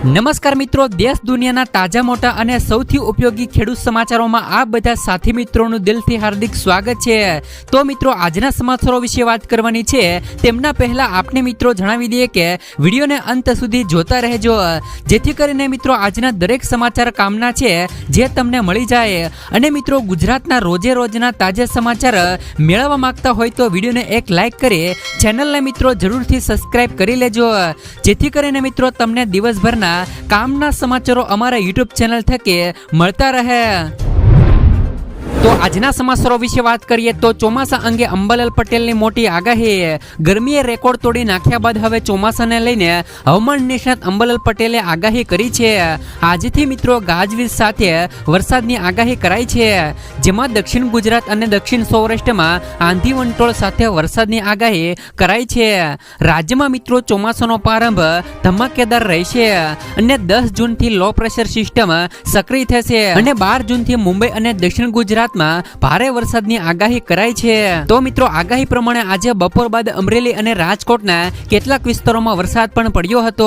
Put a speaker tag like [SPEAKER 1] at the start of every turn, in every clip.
[SPEAKER 1] નમસ્કાર મિત્રો, દેશ દુનિયાના તાજા મોટા અને સૌથી ઉપયોગી ખેડૂત સમાચારોમાં આ બધા સાથી મિત્રોનું દિલથી હાર્દિક સ્વાગત છે। તો મિત્રો, આજના સમાચારો વિશે વાત કરવાની છે તેમના પહેલા આપને મિત્રો જણાવી દઈએ કે વિડીયોને અંત સુધી જોતા રહેજો, જેથી કરીને મિત્રો આજના દરેક સમાચાર કામના છે જે તમને મળી જાય। અને મિત્રો, ગુજરાતના રોજે રોજના તાજા સમાચાર મેળવવા માંગતા હોય તો વિડીયોને એક લાઈક કરી ચેનલને મિત્રો જરૂરથી સબસ્ક્રાઇબ કરી લેજો, જેથી કરીને મિત્રો તમને દિવસભરના કામના સમાચારો અમારા યુટ્યુબ ચેનલ થકી મળતા રહે। તો આજના સમાચારો વિશે વાત કરીએ તો ચોમાસા અંગે અંબાલાલ પટેલની મોટી આગાહી। ગરમીએ રેકોર્ડ તોડી નાખ્યા બાદ હવે ચોમાસાને લઈને હવામાન નિષ્ણાત અંબાલાલ પટેલે આગાહી કરી છે। આજથી મિત્રો ગાજવીજ સાથે વરસાદની આગાહી કરાઈ છે, જેમાં દક્ષિણ ગુજરાત અને દક્ષિણ સૌરાષ્ટ્રમાં આંધી વંટોળ સાથે વરસાદની આગાહી કરાઈ છે। રાજ્યમાં મિત્રો ચોમાસાનો પ્રારંભ ધમાકેદાર રહેશે અને 10 જૂનથી લો પ્રેશર સિસ્ટમ સક્રિય થશે અને 12 જૂનથી મુંબઈ અને દક્ષિણ ગુજરાત ભારે વરસાદની આગાહી કરાઈ છે। તો મિત્રો, આગાહી પ્રમાણે આજે બપોર બાદ અમરેલી અને રાજકોટના કેટલાક વિસ્તારોમાં વરસાદ પણ પડ્યો હતો।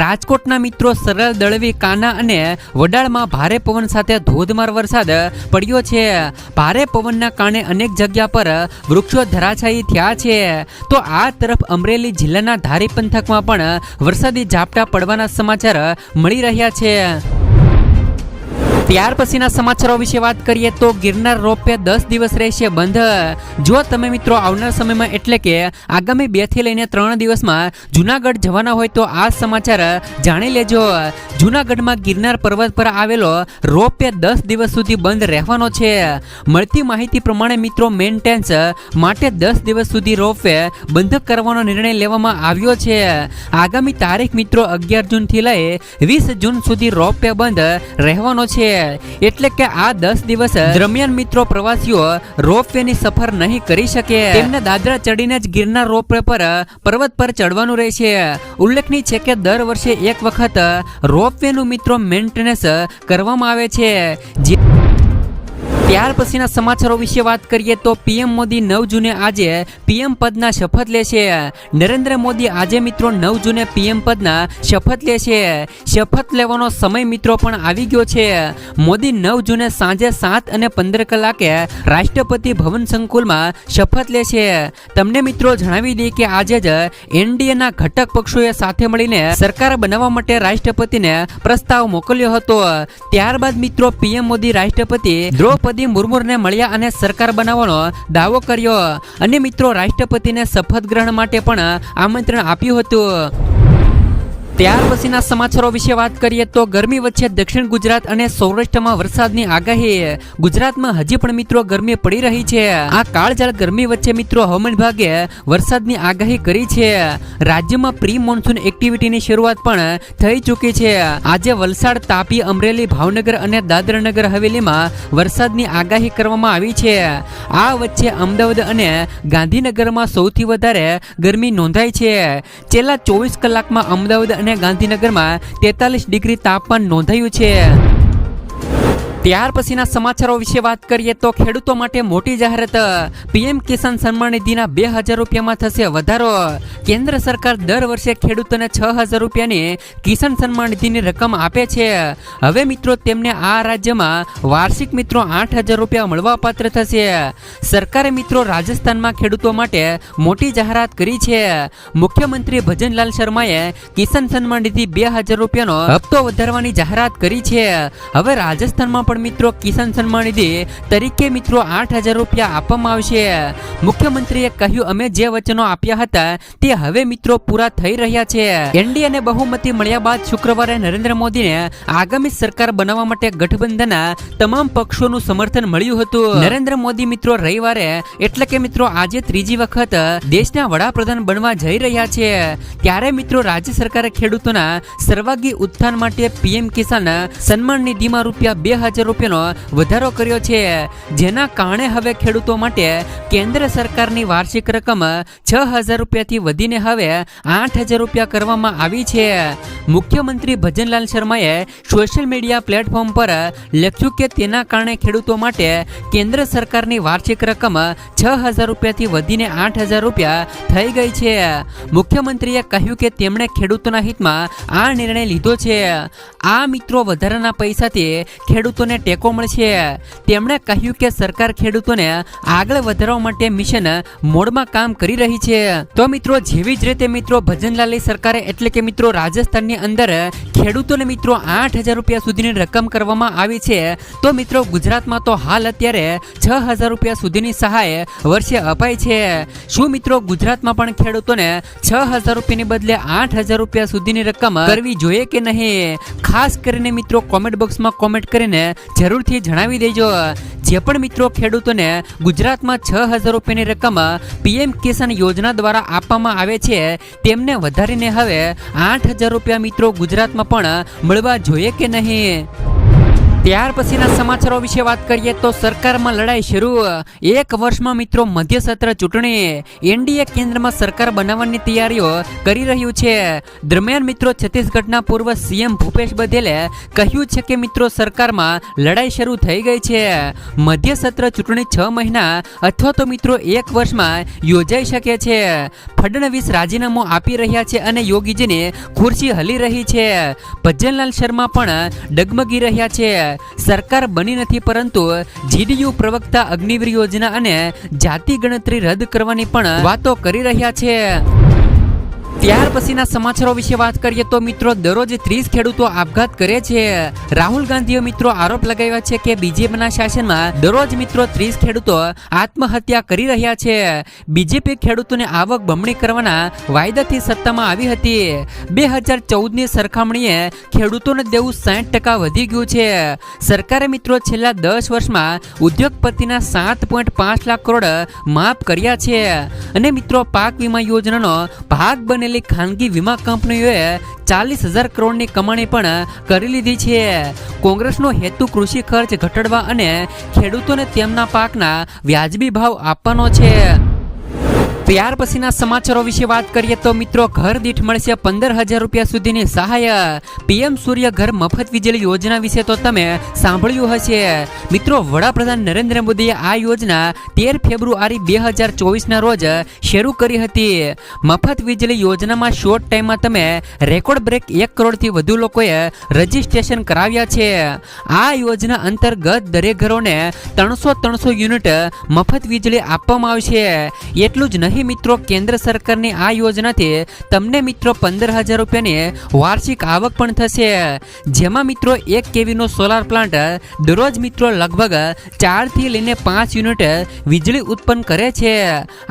[SPEAKER 1] રાજકોટના મિત્રો સરળ, દળવી, કાના અને વડાળમાં ભારે પવન સાથે ધોધમાર વરસાદ પડ્યો છે। ભારે પવનના કારણે અનેક જગ્યા પર વૃક્ષો ધરાશાયી થયા છે। તો આ તરફ અમરેલી જિલ્લાના ધારી પંથકમાં પણ વરસાદી ઝાપટા પડવાના સમાચાર મળી રહ્યા છે। ત્યાર પછીના સમાચારો વિશે વાત કરીએ તો ગિરનાર રોપવે 10 દિવસ રહેશે બંધ। જો તમે મિત્રો આવનાર સમયમાં એટલે કે આગામી 2 થી લઈને 3 દિવસમાં જૂનાગઢ જવાના હોય તો આ સમાચાર જાણી લેજો। જૂનાગઢમાં ગિરનાર પર્વત પર આવેલો રોપવે 10 દિવસ સુધી બંધ રહેવાનો છે। મળતી માહિતી પ્રમાણે મિત્રો મેન્ટેનન્સ માટે 10 દિવસ સુધી રોપવે બંધ કરવાનો નિર્ણય લેવામાં આવ્યો છે। આગામી તારીખ મિત્રો 11 જૂનથી લઈ 20 જૂન સુધી રોપવે બંધ રહેવાનો છે, એટલે કે આ 10 દિવસ દરમિયાન મિત્રો પ્રવાસીઓ રોપવે ની સફર નહીં કરી શકે। તેમને દાદરા ચડીને જ ગિરનાર રોપવે પર પર્વત પર ચડવાનું રહેશે। ઉલ્લેખનીય છે કે દર વર્ષે એક વખત રોપવે નું મિત્રો મેન્ટેનન્સ કરવામાં આવે છે। ત્યાર પછીના સમાચારો વિશે વાત કરીએ તો પીએમ મોદી 9 જૂને આજે પીએમ પદના શપથ લેશે। નરેન્દ્ર મોદી આજે મિત્રો 9 જૂને પીએમ પદના શપથ લેશે। શપથ લેવાનો સમય મિત્રો પણ આવી ગયો છે। મોદી 9 જૂને સાંજે 7:15 કલાકે રાષ્ટ્રપતિ ભવન સંકુલમાં શપથ લેશે। તમને મિત્રો જણાવી દઈએ કે આજે જ એનડીએના ઘટક પક્ષોએ સાથે મળીને સરકાર બનાવવા માટે રાષ્ટ્રપતિને પ્રસ્તાવ મોકલ્યો હતો। ત્યારબાદ મિત્રો પીએમ મોદી રાષ્ટ્રપતિ દ્રૌપદી મુર્મુને મળ્યા અને સરકાર બનાવવાનો દાવો કર્યો અને મિત્રો રાષ્ટ્રપતિને શપથ ગ્રહણ માટે પણ આમંત્રણ આપ્યું હતું। ત્યાર પછીના સમાચારો વિશે વાત કરીએ તો ગરમી વચ્ચે દક્ષિણ ગુજરાત અને સૌરાષ્ટ્રમાં વરસાદની આગાહી। ગુજરાતમાં હજી પણ મિત્રો ગરમી પડી રહી છે। આ કાળઝાળ ગરમી વચ્ચે મિત્રો હવામાન વિભાગે વરસાદની આગાહી કરી છે। રાજ્યમાં પ્રી મોન્સૂન એક્ટિવિટીની શરૂઆત પણ થઈ ચૂકી છે। આજે વલસાડ, તાપી, અમરેલી, ભાવનગર અને દાદરા નગર હવેલીમાં વરસાદની આગાહી કરવામાં આવી છે। આ વચ્ચે અમદાવાદ અને ગાંધીનગરમાં સૌથી વધારે ગરમી નોંધાઈ છે। છેલ્લા 24 કલાકમાં અમદાવાદ અને ગાંધીનગરમાં 43 ડિગ્રી તાપમાન નોંધાયું છે। ત્યાર પછીના સમાચારો વિશે વાત કરીએ તો ખેડૂતો માટે મોટી જાહેરાત। પીએમ કિસાન સન્માન નિધિના 2000 રૂપિયામાં થશે વધારો। કેન્દ્ર સરકાર દર વર્ષે ખેડૂતોને 6000 રૂપિયાની કિસાન સન્માન નિધિની રકમ આપે છે। હવે મિત્રો તેમને આ રાજ્યમાં વાર્ષિક મિત્રો 8000 રૂપિયા મળવાપાત્ર થશે। સરકારે મિત્રો રાજસ્થાનમાં ખેડૂતો માટે મોટી જાહેરાત કરી છે। મુખ્યમંત્રી ભજનલાલ શર્માએ કિસાન સન્માન નિધિ 2000 રૂપિયાનો હપ્તો વધારવાની જાહેરાત કરી છે। હવે રાજસ્થાનમાં મિત્રો કિસાન સન્માન નિધિ તરીકે મિત્રો 8000 રૂપિયા આપવામાં આવશે। મુખ્યમંત્રીએ કહ્યું, અમે જે વચનો આપ્યા હતા તે હવે મિત્રો પૂરા થઈ રહ્યા છે। એનડીએને બહુમતી મળ્યા બાદ શુક્રવારે નરેન્દ્ર મોદીને આગામી સરકાર બનાવવા માટે ગઠબંધનના તમામ પક્ષોનું સમર્થન મળ્યું હતું। નરેન્દ્ર મોદી મિત્રો રવિવારે એટલે કે મિત્રો આજે ત્રીજી વખત દેશના વડાપ્રધાન બનવા જઈ રહ્યા છે। ત્યારે મિત્રો રાજ્ય સરકારે ખેડૂતોના સર્વાંગી ઉત્થાન માટે પીએમ કિસાન સન્માન નિધિમાં રૂપિયા 2000 રૂપિયાનો વધારો કર્યો છે, જેના કારણે હવે ખેડૂતો માટે કેન્દ્ર સરકારની વાર્ષિક રકમ 6,000 રૂપિયાથી વધીને હવે 8,000 રૂપિયા કરવામાં આવી છે. મુખ્યમંત્રી ભજનલાલ શર્માએ સોશિયલ મીડિયા પ્લેટફોર્મ પર લખ્યું કે તેના કારણે ખેડૂતો માટે કેન્દ્ર સરકારની વાર્ષિક રકમ 6,000 રૂપિયાથી વધીને 8,000 રૂપિયા થઈ ગઈ છે. મુખ્યમંત્રીએ કહ્યું કે તેમણે ખેડૂતોના હિતમાં આ નિર્ણય લીધો છે. આ મિત્રો વધારાના પૈસાથી ખેડૂતોને ટેકો મળશે. તેમણે કહ્યું કે સરકાર ખેડૂતોને આગળ વધારવા માટે મિશન મોડમાં કામ કરી રહી છે. તો મિત્રો જેવી જ રીતે મિત્રો ભજનલાલની સરકારે એટલે કે મિત્રો રાજસ્થાનની અંદર ખેડૂતોને મિત્રો 8,000 રૂપિયા સુધીની રકમ કરવામાં આવી છે, તો મિત્રો ગુજરાતમાં તો હાલ અત્યારે 6,000 રૂપિયા સુધીની સહાય વર્ષે અપાય છે. શું મિત્રો ગુજરાતમાં પણ ખેડૂતોને 6,000 રૂપિયાની બદલે 8,000 રૂપિયા સુધીની રકમ કરવી જોઈએ કે નહીં? ખાસ કરીને મિત્રો કોમેન્ટ બોક્સમાં કોમેન્ટ કરીને જરૂરથી જણાવી દેજો. જે પણ મિત્રો ખેડૂતોને ગુજરાતમાં 6,000 રૂપિયાની રકમ પીએમ કિસાન યોજના દ્વારા આપવામાં આવે છે, તેમને વધારીને હવે 8,000 રૂપિયા મિત્રો ગુજરાતમાં પણ મળવા જોઈએ કે નહીં? ત્યાર પછીના સમાચારો વિશે વાત કરીએ તો સરકારમાં લડાઈ શરૂ. એક વર્ષમાં મિત્રો મધ્ય સત્ર ચૂંટણી. એનડીએ કેન્દ્રમાં સરકાર બનાવવાની તૈયારીઓ કરી રહ્યું છે. દરમિયાન મિત્રો છત્તીસગઢના પૂર્વ સીએમ ભૂપેશ બધેલે કહ્યું છે કે મિત્રો સરકારમાં લડાઈ શરૂ થઈ ગઈ છે. મધ્ય સત્ર ચૂંટણી 6 મહિના અથવા તો મિત્રો 1 વર્ષમાં યોજાઈ શકે છે. ફડણવીસ રાજીનામું આપી રહ્યા છે અને યોગીજીની ખુરશી હલી રહી છે. ભજનલાલ શર્મા પણ ડગમગી રહ્યા છે. સરકાર બની નથી, પરંતુ જીડીયુ પ્રવક્તા અગ્નિવીર યોજના અને જાતિ ગણતરી રદ કરવાની પણ વાતો કરી રહ્યા છે. ત્યાર પછીના સમાચારો વિશે વાત કરીએ તો મિત્રો દરરોજ 30 ખેડૂતો આપઘાત કરે છે. રાહુલ ગાંધીએ મિત્રો આરોપ લગાવ્યા છે કે બીજેપીના શાસનમાં દરરોજ મિત્રો 30 ખેડૂતો આત્મહત્યા કરી રહ્યા છે. બીજેપી ખેડૂતોને આવક બમણી કરવાના વાયદાથી સત્તામાં આવી હતી. 2014ની સરખામણીએ ખેડૂતોને દેવું 60% વધી ગયું છે. સરકારે મિત્રો છેલ્લા 10 વર્ષમાં ઉદ્યોગપતિના 7.5 લાખ કરોડ માફ કર્યા છે. અને મિત્રો પાક વીમા યોજનાનો ભાગ બનેલી ખાનગી વીમા કંપનીઓએ 40,000 કરોડની કમાણી પણ કરી લીધી છે. કોંગ્રેસનો હેતુ કૃષિ ખર્ચ ઘટાડવા અને ખેડૂતોને તેમના પાકના વ્યાજબી ભાવ આપવાનો છે. ત્યાર પછીના સમાચારો વિશે વાત કરીએ તો મિત્રો ઘર દીઠ મળશે 15,000 રૂપિયા સુધીની સહાય. પીએમ સૂર્ય ઘર મફત વીજળી યોજના વિશે તો તમે સાંભળ્યું હશે. મિત્રો વડાપ્રધાન નરેન્દ્ર મોદીએ આ યોજના 13 ફેબ્રુઆરી 2024ના રોજ શરૂ કરી હતી. મફત વીજળી યોજનામાં શોર્ટ ટાઈમમાં તમે રેકોર્ડ બ્રેક 1 કરોડથી વધુ લોકોએ રજીસ્ટ્રેશન કરાવ્યા છે. આ યોજના અંતર્ગત દરેક ઘરોને 300 યુનિટ મફત વીજળી આપવામાં આવશે. એટલું જ નહીં મિત્રો કેન્દ્ર સરકારની આ યોજનાથી તમને મિત્રો 15,000 રૂપિયાની વાર્ષિક આવક પણ થશે. જેમાં મિત્રો 1 કેવીનો સોલાર પ્લાન્ટ દરરોજ મિત્રો લગભગ 4 થી લઈને 5 યુનિટ વીજળી ઉત્પન્ન કરે છે.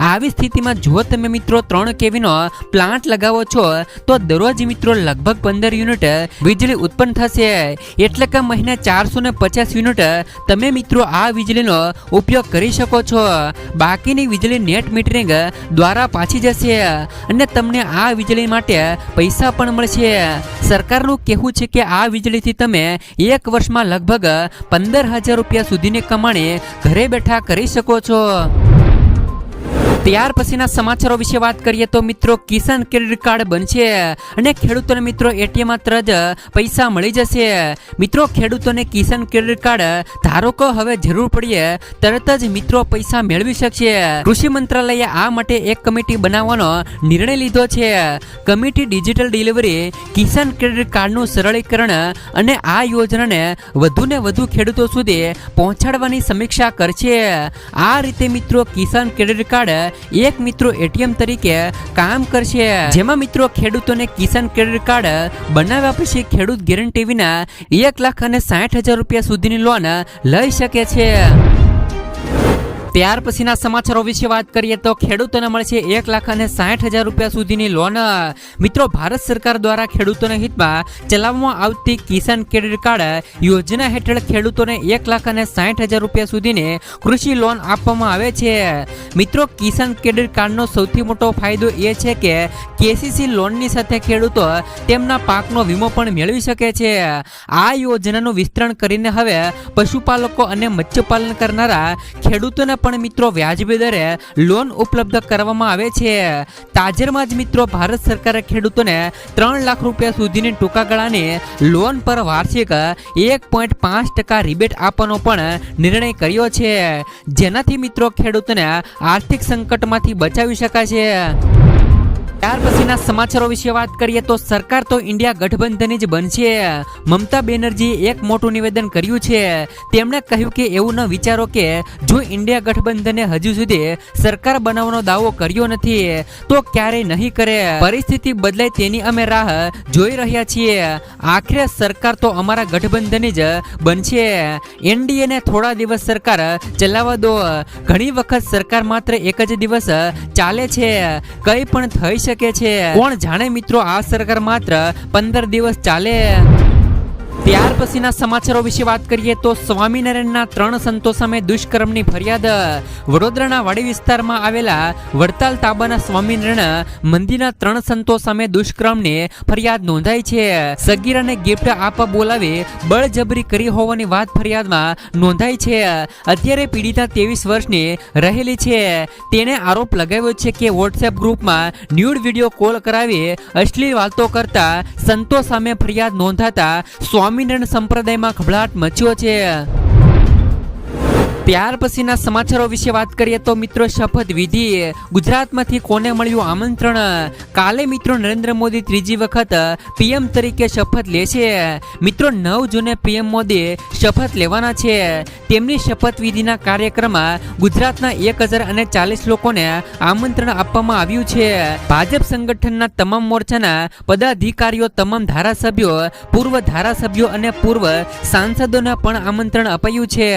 [SPEAKER 1] આવી સ્થિતિમાં જો તમે મિત્રો 3 કેવીનો પ્લાન્ટ લગાવો છો તો દરરોજ મિત્રો લગભગ 15 યુનિટ વીજળી ઉત્પન્ન થશે. એટલે કે મહિને 450 યુનિટ તમે મિત્રો આ વીજળીનો ઉપયોગ કરી શકો છો. બાકીની વીજળી નેટ મીટરિંગ દ્વારા પાછી જશે અને તમને આ વીજળી માટે પૈસા પણ મળશે. સરકારનું કહેવું છે કે આ વીજળીથી તમે 1 વર્ષમાં લગભગ 15,000 રૂપિયા સુધીની કમાણી ઘરે બેઠા કરી શકો છો. ત્યાર પછીના સમાચારો વિશે વાત કરીએ તો મિત્રો કિસાન ક્રેડિટ કાર્ડ બનશે અને ખેડૂતોને મિત્રો એટીએમ માત્ર જ પૈસા મળી જશે. મિત્રો ખેડૂતોને કિસાન ક્રેડિટ કાર્ડ ધારકો હવે જરૂર પડીએ તરત જ મિત્રો પૈસા મેળવી શકશે. કૃષિ મંત્રાલયે આ માટે એક કમિટી બનાવવાનો નિર્ણય લીધો છે. કમિટી ડિજિટલ ડિલિવરી, કિસાન ક્રેડિટ કાર્ડનું સરળીકરણ અને આ યોજનાને વધુને વધુ ખેડૂતો સુધી પહોંચાડવાની સમીક્ષા કરશે. આ રીતે મિત્રો કિસાન ક્રેડિટ કાર્ડ એક મિત્રો એટીએમ તરીકે કામ કરશે. જેમાં મિત્રો ખેડૂતોને કિસાન ક્રેડિટ કાર્ડ બનાવ્યા પછી ખેડૂત ગેરંટી વિના 1,60,000 રૂપિયા સુધીની લોન લઈ શકે છે. ત્યાર પછીના સમાચારો વિશે વાત કરીએ તો ખેડૂતોને મળશે 1,60,000 રૂપિયા સુધીની લોન. મિત્રો, ભારત સરકાર દ્વારા ખેડૂતોના હિતમાં ચલાવવામાં આવતી કિસાન ક્રેડિટ કાર્ડ યોજના હેઠળ ખેડૂતોને 1,60,000 રૂપિયા સુધીની કૃષિ લોન આપવામાં આવે છે. મિત્રો, કિસાન ક્રેડિટ કાર્ડનો સૌથી મોટો ફાયદો એ છે કે કેસીસી લોનની સાથે ખેડૂતો તેમના પાકનો વીમો પણ મેળવી શકે છે. આ યોજનાનું વિસ્તરણ કરીને હવે પશુપાલકો અને મત્સ્યપાલન કરનારા ખેડૂતોને પણ મિત્રો વ્યાજબી દરે લોન ઉપલબ્ધ કરવામાં આવે છે. તાજેતરમાં જ મિત્રો ભારત સરકારે ખેડૂતોને 3 લાખ રૂપિયા સુધીની ટૂંકા ગાળાની લોન પર વાર્ષિક 1.5% રિબેટ આપવાનો પણ નિર્ણય કર્યો છે, જેનાથી મિત્રો ખેડૂતોને આર્થિક સંકટમાંથી બચાવી શકાય છે. ત્યાર પછીના સમાચારો વિશે વાત કરીએ તો સરકાર તો ઇન્ડિયા ગઠબંધનની જ બનશે. મમતા બેનર્જીએ એક મોટું નિવેદન કર્યું છે. તેમણે કહ્યું કે એવું ન વિચારો કે જો ઇન્ડિયા ગઠબંધને હજુ સુધી સરકાર બનાવવાનો દાવો કર્યો નથી તો ક્યારેય નહીં કરે. પરિસ્થિતિ બદલાય તેની અમે રાહ જોઈ રહ્યા છીએ. આખરે સરકાર તો અમારા ગઠબંધનની જ બનશે. એનડીએને થોડા દિવસ સરકાર ચલાવવા દો. ઘણી વખત સરકાર માત્ર એક જ દિવસ ચાલે છે, કંઈ પણ થઈ શકે છે. કોણ જાણે મિત્રો આ સરકાર માત્ર 15 દિવસ ચાલે. ત્યાર પછીના સમાચારો વિશે વાત કરીએ તો સ્વામિનારાયણના 3 સંતો સામે દુષ્કર્મની ફરિયાદ. વડોદરાના વાડી વિસ્તારમાં આવેલા વડતાલ તાબાના સ્વામિનારાયણ મંદિરના 3 સંતો સામે દુષ્કર્મની ફરિયાદ નોંધાઈ છે. સગીરાને ગિફ્ટ આપવા બોલાવી બળજબરી કરી હોવાની વાત ફરિયાદમાં નોંધાઈ છે. અત્યારે પીડિતા 23 વર્ષની રહેલી છે. તેણે આરોપ લગાવ્યો છે કે વોટ્સએપ ગ્રુપમાં ન્યૂડ વિડીયો કોલ કરાવી અશ્લીલ વાતો કરતા સંતો સામે ફરિયાદ નોંધાતા સ્વામિનારાયણ સંપ્રદાયમાં ખળભળાટ મચ્યો છે. ત્યાર પછીના સમાચારો વિશે વાત કરીએ તો મિત્રો શપથ વિધિ. ગુજરાતમાંથી કોને મળ્યું આમંત્રણ? કાલે મિત્રો નરેન્દ્ર મોદી ત્રીજી વખત પીએમ તરીકે શપથ લેશે. મિત્રો 9 જૂને પીએમ મોદી શપથ લેવાના છે. તેમની શપથ વિધિના કાર્યક્રમમાં ગુજરાતના 1,040 લોકોને આમંત્રણ આપવામાં આવ્યું છે. ભાજપ સંગઠનના તમામ મોરચાના પદાધિકારીઓ, તમામ ધારાસભ્યો, પૂર્વ ધારાસભ્યો અને પૂર્વ સાંસદોને પણ આમંત્રણ અપાયું છે.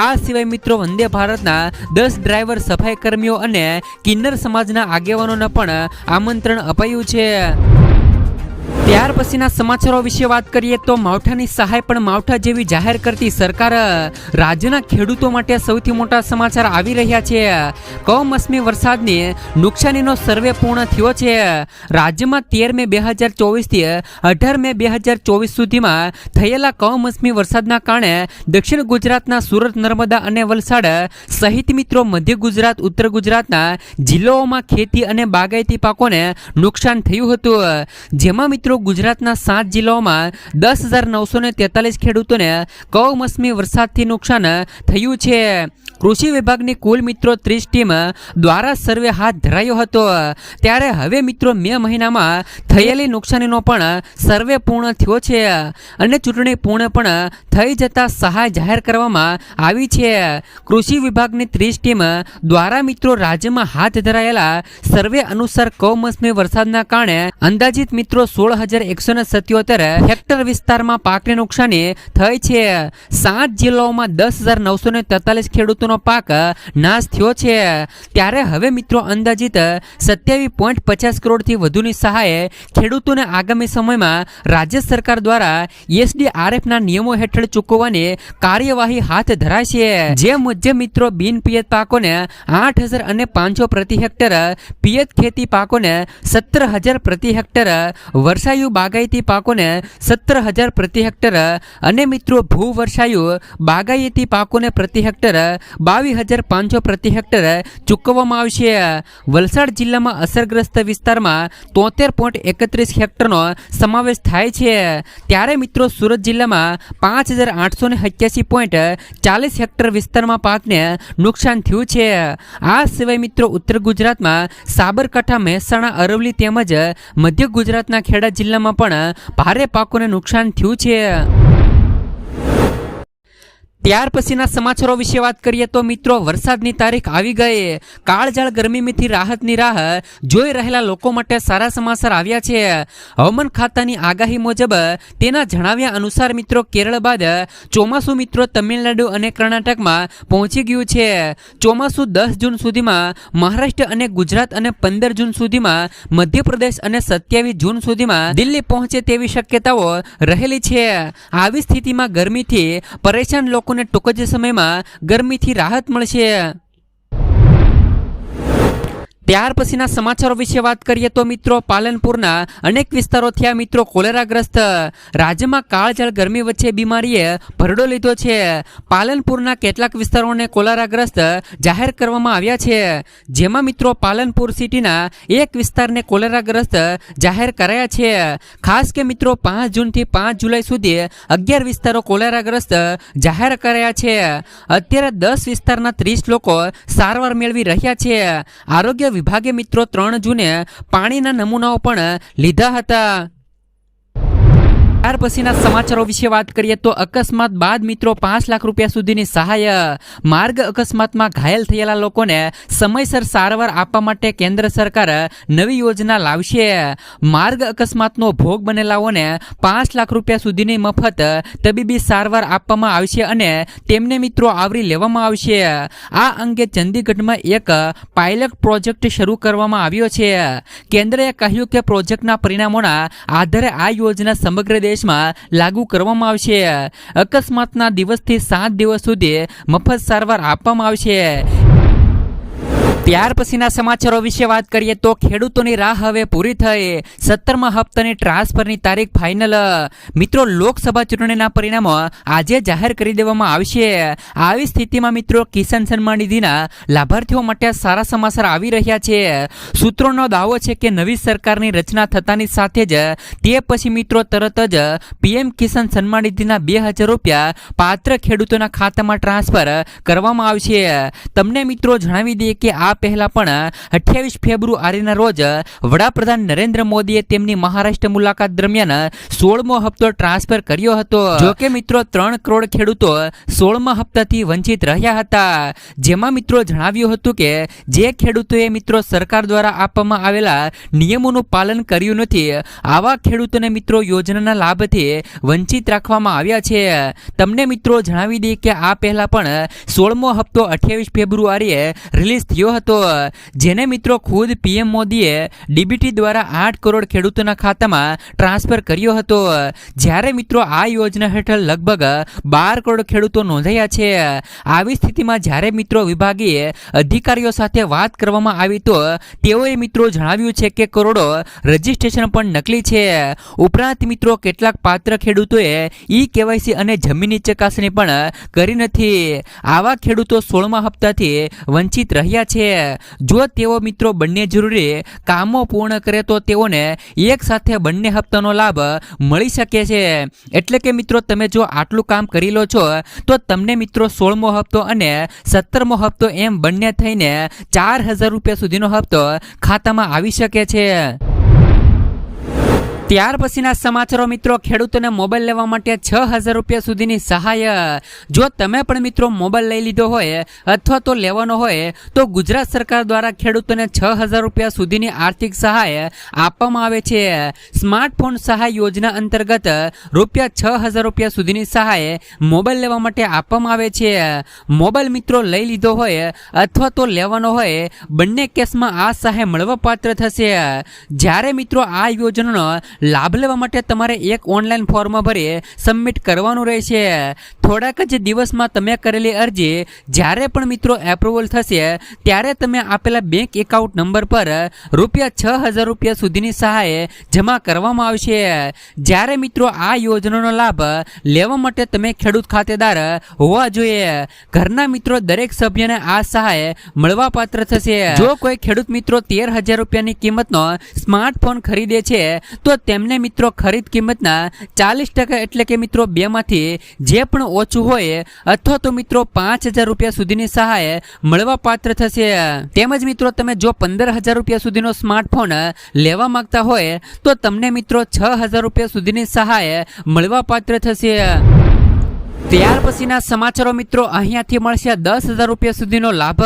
[SPEAKER 1] આ સિવાય મિત્રો વંદે ભારતના 10 ડ્રાઈવર, સફાઈ કર્મીઓ અને કિન્નર સમાજના આગેવાનોને પણ આમંત્રણ અપાયું છે. ત્યાર પછીના સમાચારો વિશે વાત કરીએ તો માવઠાની સહાય પણ માવઠા જેવી જાહેર કરતી સરકાર. રાજ્યના ખેડૂતો માટે સૌથી મોટા સમાચાર આવી રહ્યા છે. કમોસમી વરસાદની નુકસાનીનો સર્વે પૂર્ણ થયો છે. રાજ્યમાં 13 મે 2024 થી 18 મે 2024 સુધીમાં થયેલા કમોસમી વરસાદના કારણે દક્ષિણ ગુજરાતના સુરત, નર્મદા અને વલસાડ સહિત મિત્રો મધ્ય ગુજરાત, ઉત્તર ગુજરાતના જિલ્લાઓમાં ખેતી અને બાગાયતી પાકોને નુકસાન થયું હતું. જેમાં મિત્રો ગુજરાતના 7 જિલ્લાઓમાં 10,943 ખેડૂતોને કમોસમી વરસાદથી નુકસાન થયું છે. કૃષિ વિભાગની કુલ મિત્રો 30 ટીમ દ્વારા સર્વે હાથ ધરાયો હતો. ત્યારે હવે મિત્રો મે મહિનામાં થયેલી નુકસાનીનો પણ સર્વે પૂર્ણ થયો છે અને ચૂંટણી પૂર્ણ પણ થઈ જતા સહાય જાહેર કરવામાં આવી છે. કૃષિ વિભાગની 30 ટીમ દ્વારા મિત્રો રાજ્યમાં હાથ ધરાયેલા સર્વે અનુસાર કમોસમી વરસાદના કારણે અંદાજિત મિત્રો 16,177 હેક્ટર વિસ્તારમાં પાકને નુકસાની થઈ છે. 7 જિલ્લાઓમાં 10,943 ખેડૂતો પાક નાશ થયો છે. ત્યારે હવે મિત્રો અંદાજિત 27.50 કરોડથી વધુની સહાય ખેડૂતોને આગામી સમયમાં રાજ્ય સરકાર દ્વારા એસડીઆરએફના નિયમો હેઠળ ચૂકવવાની કાર્યવાહી હાથ ધરાશે. જે મુજબ મિત્રો બિન પિયત પાકોને 8,500 પ્રતિ હેક્ટર, પિયત ખેતી પાકોને 17,000 પ્રતિ હેક્ટર, વર્ષાયુ બાગાયતી પાકોને 17,000 પ્રતિ હેક્ટર અને મિત્રો ભૂ વર્ષાયુ બાગાયતી પાકોને પ્રતિ હેક્ટર 22,500 પ્રતિ હેક્ટર ચૂકવવામાં આવશે. વલસાડ જિલ્લામાં અસરગ્રસ્ત વિસ્તારમાં 73.31 હેક્ટરનો સમાવેશ થાય છે. ત્યારે મિત્રો સુરત જિલ્લામાં 5,887.40 હેક્ટર વિસ્તારમાં પાકને નુકસાન થયું છે. આ સિવાય મિત્રો ઉત્તર ગુજરાતમાં સાબરકાંઠા, મહેસાણા, અરવલ્લી તેમજ મધ્ય ગુજરાતના ખેડા જિલ્લામાં પણ ભારે પાકોને નુકસાન થયું છે. ત્યાર પછીના સમાચારો વિશે વાત કરીએ તો મિત્રો વરસાદની તારીખ આવી ગઈ. કાળઝાળ ગરમીથી રાહતની રાહ જોઈ રહેલા લોકો માટે સારા સમાચાર આવ્યા છે. હવામાન ખાતાની આગાહી મુજબ તેના જણાવ્યા અનુસાર મિત્રો કેરળ બાદ ચોમાસું મિત્રો તમિલનાડુ અને કર્ણાટકમાં પહોંચી ગયું છે. ચોમાસું 10 જૂન સુધીમાં મહારાષ્ટ્ર અને ગુજરાત અને 15 જૂન સુધીમાં મધ્યપ્રદેશ અને 27 જૂન સુધીમાં દિલ્હી પહોંચે તેવી શક્યતાઓ રહેલી છે. આવી સ્થિતિમાં ગરમીથી પરેશાન લોકો ટૂંક જ સમયમાં ગરમીથી રાહત મળશે. ત્યાર પછીના સમાચારો વિશે વાત કરીએ તો મિત્રો પાલનપુરના અનેક વિસ્તારો થયા મિત્રો કોલેરાગ્રસ્ત. રાજ્યમાં કાળઝાળ ગરમી વચ્ચે બીમારીએ ભરડો લીધો છે. પાલનપુરના કેટલાક વિસ્તારોને કોલેરાગ્રસ્ત જાહેર કરવામાં આવ્યા છે, જેમાં મિત્રો પાલનપુર સિટીના એક વિસ્તારને કોલેરાગ્રસ્ત જાહેર કરાયા છે. ખાસ કે મિત્રો 5 જૂનથી 5 જુલાઈ સુધી 11 વિસ્તારો કોલેરાગ્રસ્ત જાહેર કરાયા છે. અત્યારે 10 વિસ્તારના 30 લોકો સારવાર મેળવી રહ્યા છે. આરોગ્ય વિભાગે મિત્રો 3 જૂને પાણીના નમૂનાઓ પણ લીધા હતા. ત્યાર પછીના સમાચારો વિશે વાત કરીએ તો અકસ્માત બાદ મિત્રો 5 લાખ રૂપિયા સુધીની સહાય. માર્ગ અકસ્માતમાં ઘાયલ થયેલા લોકોને સમયસર સારવાર આપવા માટે કેન્દ્ર સરકાર નવી યોજના લાવશે. માર્ગ અકસ્માતનો ભોગ બનેલાઓને 5 લાખ રૂપિયા સુધીની મફત તબીબી સારવાર આપવામાં આવશે અને તેમને મિત્રો આવરી લેવામાં આવશે. આ અંગે ચંદીગઢમાં એક પાયલટ પ્રોજેક્ટ શરૂ કરવામાં આવ્યો છે. કેન્દ્રએ કહ્યું કે પ્રોજેક્ટના પરિણામોના આધારે આ યોજના સમગ્ર દેશમાં લાગુ કરવામાં આવશે. અકસ્માતના દિવસથી 7 દિવસ સુધી મફત સારવાર આપવામાં આવશે. ત્યાર પછીના સમાચારો વિશે વાત કરીએ તો ખેડૂતોની રાહ હવે પૂરી થઈ. 17મા હપ્તાની ટ્રાન્સફરની તારીખ ફાઇનલ. મિત્રો લોકસભા ચૂંટણીના પરિણામો આજે જાહેર કરી દેવામાં આવશે. આવી સ્થિતિમાં મિત્રો કિસાન સન્માન નિધિના લાભાર્થીઓ માટે સારા સમાચાર આવી રહ્યા છે. સૂત્રોનો દાવો છે કે નવી સરકારની રચના થતાની સાથે જ તે પછી મિત્રો તરત જ પીએમ કિસાન સન્માન નિધિના 2000 રૂપિયા પાત્ર ખેડૂતોના ખાતામાં ટ્રાન્સફર કરવામાં આવશે. તમને મિત્રો જણાવી દઈએ કે આ પહેલા પણ 28 ફેબ્રુઆરીના રોજ વડાપ્રધાન નરેન્દ્ર મોદીએ તેમની મહારાષ્ટ્ર મુલાકાત દરમિયાન 16મો હપ્તો ટ્રાન્સફર કર્યો હતો. જો કે મિત્રો 3 કરોડ ખેડૂતો 16મા હપ્તાથી વંચિત રહ્યા હતા, જેમાં મિત્રો જણાવ્યું હતું કે જે ખેડૂતોએ મિત્રો સરકાર દ્વારા આપવામાં આવેલા નિયમોનું પાલન કર્યું નથી, આવા ખેડૂતોને મિત્રો યોજનાના લાભથી વંચિત રાખવામાં આવ્યા છે. તમને મિત્રો જણાવી દઈએ કે આ પહેલા પણ 16મો હપ્તો 28 ફેબ્રુઆરીએ રિલીઝ થયો હતો, જેને મિત્રો ખુદ પીએમ મોદીએ ડીબીટી દ્વારા 8 કરોડ ખેડૂતોના ખાતામાં ટ્રાન્સફર કર્યો હતો. જ્યારે મિત્રો આ યોજના હેઠળ લગભગ 12 કરોડ ખેડૂતો નોંધાયા છે. આવી સ્થિતિમાં જ્યારે મિત્રો વિભાગીય અધિકારીઓ સાથે વાત કરવામાં આવી તો તેઓએ મિત્રો જણાવ્યું છે કે કરોડો રજીસ્ટ્રેશન પણ નકલી છે. ઉપરાંત મિત્રો કેટલાક પાત્ર ખેડૂતોએ કેવાયસી અને જમીનની ચકાસણી પણ કરી નથી. આવા ખેડૂતો 16મા હપ્તાથી વંચિત રહ્યા છે. જો તેઓ મિત્રો બંને જરૂરી કામો પૂર્ણ કરે તો તેઓને એક સાથે બંને હપ્તાનો લાભ મળી શકે છે. એટલે કે મિત્રો તમે જો આટલું કામ કરી લો છો તો તમને મિત્રો 16મો હપ્તો અને 17મો હપ્તો એમ બંને થઈને 4000 રૂપિયા સુધીનો હપ્તો ખાતામાં આવી શકે છે. ત્યાર પછીના સમાચારો મિત્રો ખેડૂતોને મોબાઈલ લેવા માટે 6000 રૂપિયા સુધીની સહાય. જો તમે પણ મિત્રો મોબાઈલ લઈ લીધો હોય અથવા તો લેવાનો હોય તો ગુજરાત સરકાર દ્વારા ખેડૂતોને 6000 રૂપિયા સુધીની આર્થિક સહાય આપવામાં આવે છે. સ્માર્ટફોન સહાય યોજના અંતર્ગત રૂપિયા 6000 રૂપિયા સુધીની સહાય મોબાઈલ લેવા માટે આપવામાં આવે છે. મોબાઈલ મિત્રો લઈ લીધો હોય અથવા તો લેવાનો હોય બંને કેસમાં આ સહાય મળવાપાત્ર થશે. જ્યારે મિત્રો આ યોજનાનો લાભ લેવા માટે તમારે એક ઓનલાઈન ફોર્મ ભરી સબમિટ કરવાનું રહેશે. થોડાક જ દિવસમાં તમે કરેલી અરજી જ્યારે પણ મિત્રો એપ્રુવલ થશે ત્યારે તમે આપેલા બેંક એકાઉન્ટ નંબર પર રૂપિયા 6000 રૂપિયા સુધીની સહાય જમા કરવામાં આવશે. જ્યારે મિત્રો આ યોજનાનો લાભ લેવા માટે તમે ખેડૂત ખાતેદાર હોવા જોઈએ. ઘરના મિત્રો દરેક સભ્યને આ સહાય મળવાપાત્ર થશે. જો કોઈ ખેડૂત મિત્રો 13000 રૂપિયાની કિંમતનો સ્માર્ટફોન ખરીદે છે તો તેમને મિત્રો ખરીદ કિંમતના 40% એટલે કે મિત્રો 2 માંથી જે પણ ઓછું હોય અથવા તો મિત્રો 5000 રૂપિયા સુધીની સહાય મળવા પાત્ર થશે. તેમજ મિત્રો તમે જો 15000 રૂપિયા સુધીનો સ્માર્ટફોન લેવા માંગતા હોય તો તમને મિત્રો 6000 રૂપિયા સુધીની સહાય મળવા પાત્ર થશે. ત્યાર પછીના સમાચારો મિત્રો અહીંયાથી મળશે 10,000 રૂપિયા સુધીનો લાભ.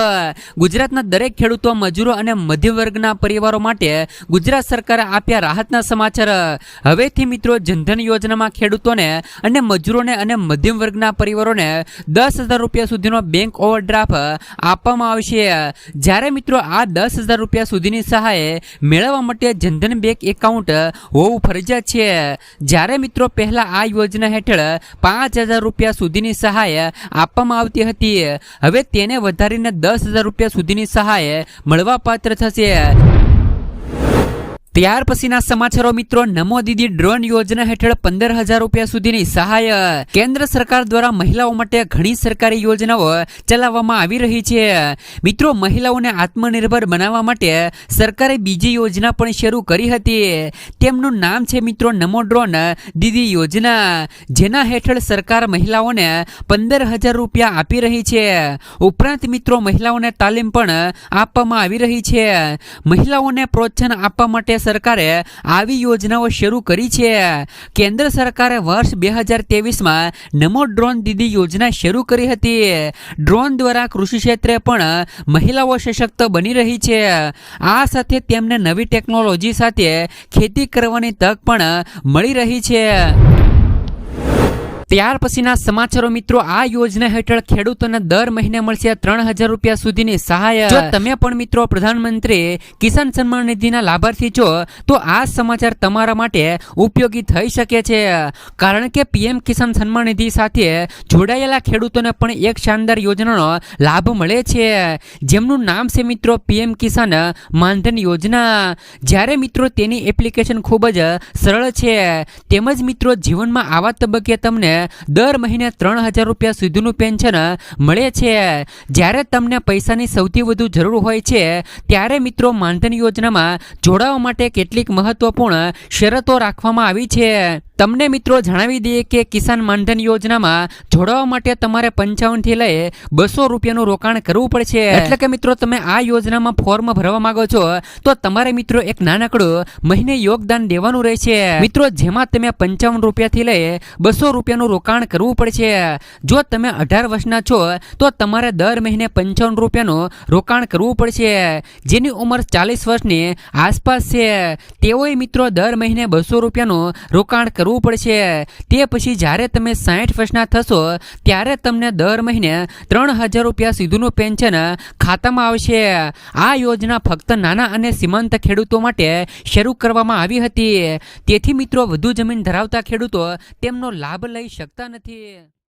[SPEAKER 1] ગુજરાતના દરેક ખેડૂતો, મજૂરો અને મધ્યમ વર્ગના પરિવારો માટે ગુજરાત સરકારે આપ્યા રાહતના સમાચાર. હવેથી મિત્રો જનધન યોજનામાં ખેડૂતોને અને મજૂરોને અને મધ્યમ વર્ગના પરિવારોને 10,000 રૂપિયા સુધીનો બેંક ઓવરડ્રાફ્ટ આપવામાં આવશે. જ્યારે મિત્રો આ 10,000 રૂપિયા સુધીની સહાય મેળવવા માટે જનધન બેંક એકાઉન્ટ હોવું ફરજિયાત છે. જ્યારે મિત્રો પહેલા આ યોજના હેઠળ 5,000 રૂપિયા સુધીની સહાય આપવામાં આવતી હતી. હવે તેને વધારીને 10,000 રૂપિયા સુધીની સહાય મળવાપાત્ર થશે. ત્યાર પછીના સમાચારો મિત્રો નમો દીદી ડ્રોન યોજના હેઠળ 15,000 રૂપિયા સુધીની સહાય. કેન્દ્ર સરકાર દ્વારા મહિલાઓ માટે ઘણી સરકારી યોજનાઓ ચલાવવામાં આવી રહી છે. મિત્રો મહિલાઓને આત્મનિર્ભર બનાવવા માટે સરકારે બીજી યોજના પણ શરૂ કરી હતી. તેમનું નામ છે મિત્રો નમો ડ્રોન દીદી યોજના, જેના હેઠળ સરકાર મહિલાઓને 15,000 રૂપિયા આપી રહી છે. ઉપરાંત મિત્રો મહિલાઓને તાલીમ પણ આપવામાં આવી રહી છે. મહિલાઓને પ્રોત્સાહન આપવા માટે સરકારે આવી યોજનાઓ શરૂ કરી છે. કેન્દ્ર સરકારે વર્ષ 2023માં નમો ડ્રોન દીદી યોજના શરૂ કરી હતી. ડ્રોન દ્વારા કૃષિ ક્ષેત્રે પણ મહિલાઓ સશક્ત બની રહી છે. આ સાથે તેમને નવી ટેકનોલોજી સાથે ખેતી કરવાની તક પણ મળી રહી છે. ત્યાર પછીના સમાચારો મિત્રો આ યોજના હેઠળ ખેડૂતોને દર મહિને મળશે 3,000 રૂપિયા સુધીની સહાય. જો તમે પણ મિત્રો પ્રધાનમંત્રી કિસાન સન્માન નિધિના લાભાર્થી છો તો આ સમાચાર તમારા માટે ઉપયોગી થઈ શકે છે. કારણ કે પીએમ કિસાન સન્માન નિધિ સાથે જોડાયેલા ખેડૂતોને પણ એક શાનદાર યોજનાનો લાભ મળે છે, જેમનું નામ છે મિત્રો પીએમ કિસાન માનધન યોજના. જ્યારે મિત્રો તેની એપ્લિકેશન ખૂબ જ સરળ છે, તેમજ મિત્રો જીવનમાં આવા તબક્કે તમને દર મહિને 3,000 રૂપિયા સુધીનું પેન્શન મળે છે. જ્યારે તમને પૈસાની સૌથી વધુ જરૂર હોય છે ત્યારે મિત્રો માનધન યોજનામાં જોડાવા માટે કેટલીક મહત્વપૂર્ણ શરતો રાખવામાં આવી છે. તમને મિત્રો જણાવી દઈએ કે કિસાન માનધન યોજનામાં જોડાવા માટે તમારે 55 થી લઈ 200 રૂપિયાનું રોકાણ કરવું પડશે. એટલે કે મિત્રો તમે આ યોજનામાં ફોર્મ ભરવા માંગો છો તો તમારે મિત્રો એક નાનકડું મહિને યોગદાન દેવાનું રહેશે મિત્રો, જેમાં તમે 55 રૂપિયાથી લઈ 200 રૂપિયાનું રોકાણ કરવું પડશે. જો તમે 18 વર્ષના છો તો તમારે દર મહિને 55 રૂપિયાનું રોકાણ કરવું પડશે. જેની ઉંમર 40 વર્ષની આસપાસ છે તેઓએ મિત્રો દર મહિને 200 રૂપિયાનું રોકાણ કરવું પડશે. તે પછી જ્યારે તમે 60 વર્ષના થશો ત્યારે તમને દર મહિને 3,000 રૂપિયા સુધીનું પેન્શન ખાતામાં આવશે. આ યોજના ફક્ત નાના અને સીમાંત ખેડૂતો માટે શરૂ કરવામાં આવી હતી. તેથી મિત્રો વધુ જમીન ધરાવતા ખેડૂતો તેમનો લાભ લઈ શકતા નથી.